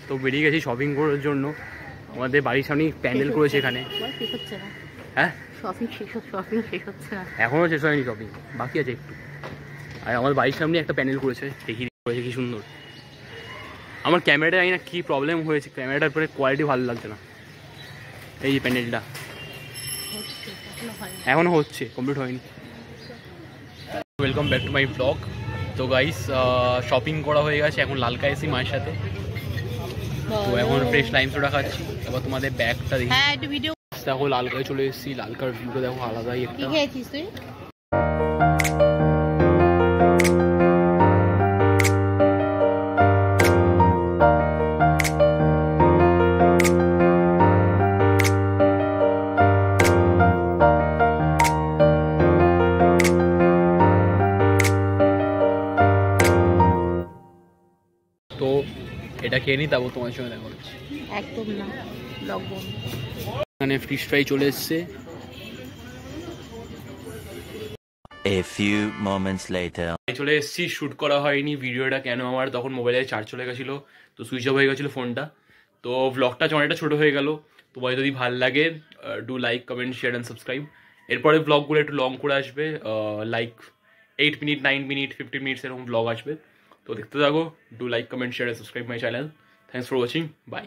তো বেরিয়ে গেছি শপিং করার জন্য। আমাদের বাড়ির সামনে প্যান্ডেল করেছে এখানে। হ্যাঁ, শপিং শেষ হচ্ছে না, এখনও শেষ হয়নি, শপিং বাকি আছে একটু। আর আমাদের বাড়ির সামনে একটা প্যান্ডেল করেছে, দেখি করেছে কি সুন্দর। আমার ক্যামেরাটা জানি না কী প্রবলেম হয়েছে, ক্যামেরাটার পরে কোয়ালিটি ভালো লাগছে না। এই যে প্যান্ডেলটা এখনও হচ্ছে, কমপ্লিট হয়নি। Welcome back to my blog. তো গাইস, শপিং করা হয়ে গেছে, এখন লালকা এসি মায়ের সাথে। তো এখন ফ্রেশ লাইম সোডা খাচ্ছি। এবার তোমাদের ব্যাগটা দেখি। হ্যাঁ একটু ভিডিও দেখো, লালকায় চলে এসেছি। লালকার ভিউটা দেখো আলাদাই একটা। কি খেয়েছিস তুই? তো এটা খেয়ে নিই, তারপর তোমার সঙ্গে দেখা হচ্ছে। একদম না, লকডাউন। এখানে ফিশ ফ্রাই চলে এসছে। A few moments later. চলে এসেছি, শ্যুট করা হয়নি ভিডিওটা, কেন আমার তখন মোবাইলে চার্জ চলে গেছিলো, তো সুইচ অফ হয়ে গেছিলো ফোনটা। তো ব্লগটা অনেকটা ছোটো হয়ে গেল। তোমার যদি ভালো লাগে, do like, comment, share and subscribe. এরপরে ব্লগগুলো একটু লং করে আসবে, লাইক 8 মিনিট, 9 মিনিট, 15 মিনিটস এরকম ব্লগ আসবে। তো দেখতে থাকো। Do like, comment, share and subscribe my channel. Thanks for watching, by.